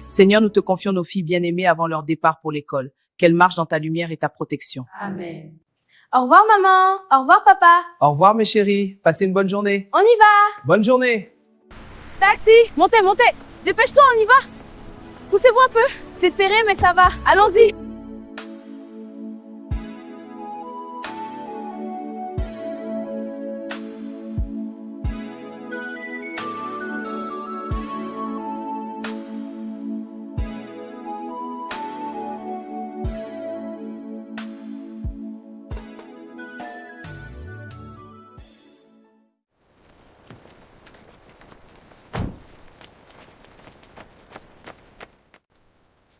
Seigneur, nous te confions nos filles bien-aimées avant leur départ pour l'école. Qu'elles marchent dans ta lumière et ta protection. Amen. Au revoir maman, au revoir papa. Au revoir mes chéris, passez une bonne journée. On y va. Bonne journée. Taxi, montez, montez. Dépêche-toi, on y va. Poussez-vous un peu. C'est serré mais ça va. Allons-y.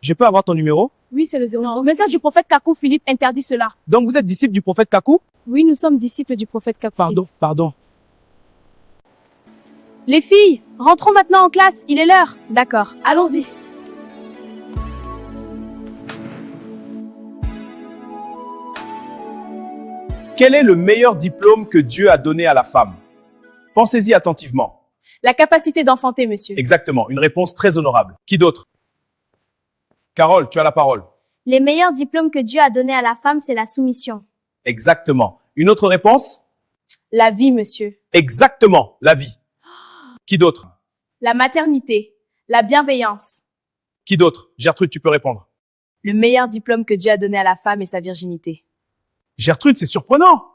Je peux avoir ton numéro? Oui, c'est le 00. Message du prophète Kakou Philippe interdit cela. Donc vous êtes disciple du prophète Kakou? Oui, nous sommes disciples du prophète Kakou. Pardon. Les filles, rentrons maintenant en classe, il est l'heure. D'accord, allons-y. Quel est le meilleur diplôme que Dieu a donné à la femme? Pensez-y attentivement. La capacité d'enfanter, monsieur. Exactement, une réponse très honorable. Qui d'autre? Carole, tu as la parole. Les meilleurs diplômes que Dieu a donnés à la femme, c'est la soumission. Exactement. Une autre réponse? La vie, monsieur. Exactement, la vie. Qui d'autre? La maternité. La bienveillance. Qui d'autre? Gertrude, tu peux répondre. Le meilleur diplôme que Dieu a donné à la femme est sa virginité. Gertrude, c'est surprenant.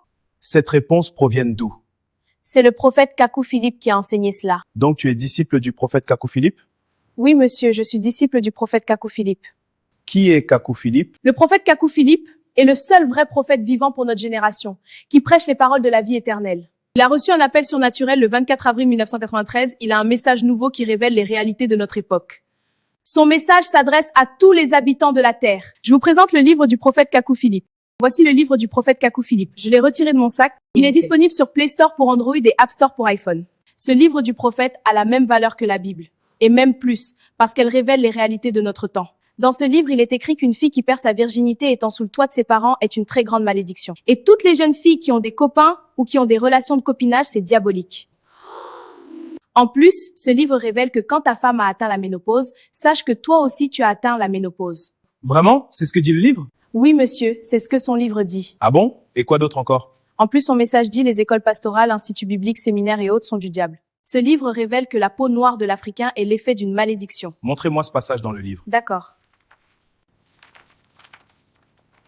Cette réponse provient d'où? C'est le prophète Kakou Philippe qui a enseigné cela. Donc tu es disciple du prophète Kakou Philippe? Oui, monsieur, je suis disciple du prophète Kakou Philippe. Qui est Kakou Philippe? Le prophète Kakou Philippe est le seul vrai prophète vivant pour notre génération, qui prêche les paroles de la vie éternelle. Il a reçu un appel surnaturel le 24 avril 1993. Il a un message nouveau qui révèle les réalités de notre époque. Son message s'adresse à tous les habitants de la Terre. Je vous présente le livre du prophète Kakou Philippe. Voici le livre du prophète Kakou Philippe. Je l'ai retiré de mon sac. Il est disponible sur Play Store pour Android et App Store pour iPhone. Ce livre du prophète a la même valeur que la Bible. Et même plus, parce qu'elle révèle les réalités de notre temps. Dans ce livre, il est écrit qu'une fille qui perd sa virginité étant sous le toit de ses parents est une très grande malédiction. Et toutes les jeunes filles qui ont des copains ou qui ont des relations de copinage, c'est diabolique. En plus, ce livre révèle que quand ta femme a atteint la ménopause, sache que toi aussi tu as atteint la ménopause. Vraiment? C'est ce que dit le livre? Oui, monsieur, c'est ce que son livre dit. Ah bon? Et quoi d'autre encore? En plus, son message dit les écoles pastorales, instituts bibliques, séminaires et autres sont du diable. Ce livre révèle que la peau noire de l'Africain est l'effet d'une malédiction. Montrez-moi ce passage dans le livre. D'accord.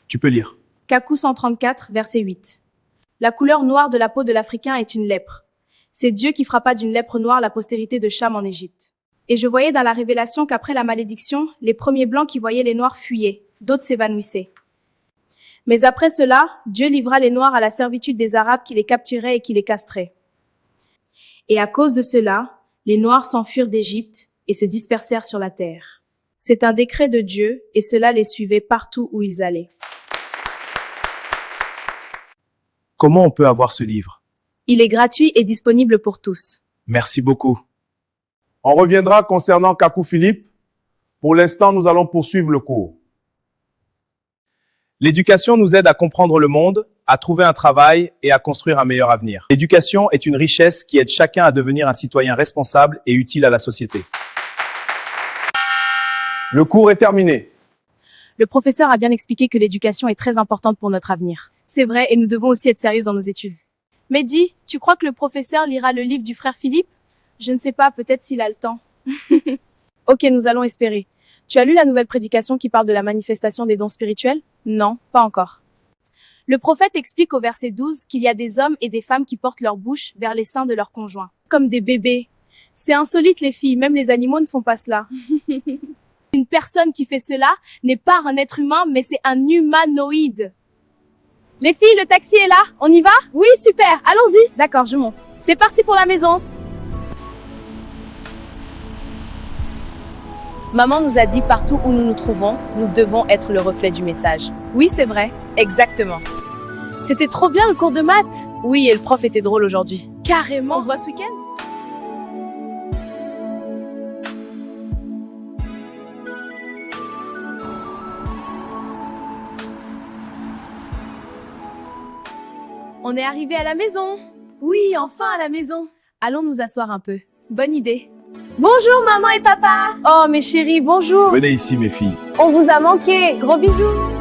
Tu peux lire. Kakou 134, verset 8. La couleur noire de la peau de l'Africain est une lèpre. C'est Dieu qui frappa d'une lèpre noire la postérité de Cham en Égypte. Et je voyais dans la révélation qu'après la malédiction, les premiers blancs qui voyaient les noirs fuyaient, d'autres s'évanouissaient. Mais après cela, Dieu livra les noirs à la servitude des Arabes qui les capturaient et qui les castraient. Et à cause de cela, les noirs s'enfuirent d'Égypte et se dispersèrent sur la terre. C'est un décret de Dieu et cela les suivait partout où ils allaient. Comment on peut avoir ce livre? Il est gratuit et disponible pour tous. Merci beaucoup. On reviendra concernant Kakou Philippe. Pour l'instant, nous allons poursuivre le cours. L'éducation nous aide à comprendre le monde, à trouver un travail et à construire un meilleur avenir. L'éducation est une richesse qui aide chacun à devenir un citoyen responsable et utile à la société. Le cours est terminé. Le professeur a bien expliqué que l'éducation est très importante pour notre avenir. C'est vrai et nous devons aussi être sérieux dans nos études. Mehdi, tu crois que le professeur lira le livre du frère Philippe? Je ne sais pas, peut-être s'il a le temps. Ok, nous allons espérer. Tu as lu la nouvelle prédication qui parle de la manifestation des dons spirituels? Non, pas encore. Le prophète explique au verset 12 qu'il y a des hommes et des femmes qui portent leur bouche vers les seins de leurs conjoints, comme des bébés. C'est insolite les filles, même les animaux ne font pas cela. Une personne qui fait cela n'est pas un être humain, mais c'est un humanoïde. Les filles, le taxi est là, on y va? Oui, super, allons-y. D'accord, je monte. C'est parti pour la maison. Maman nous a dit partout où nous nous trouvons, nous devons être le reflet du message. Oui, c'est vrai, exactement. C'était trop bien le cours de maths. Oui, et le prof était drôle aujourd'hui. Carrément. On se voit ce week-end? On est arrivé à la maison. Oui, enfin à la maison. Allons nous asseoir un peu. Bonne idée. Bonjour maman et papa. Oh mes chéris, bonjour. Venez ici, mes filles. On vous a manqué. Gros bisous.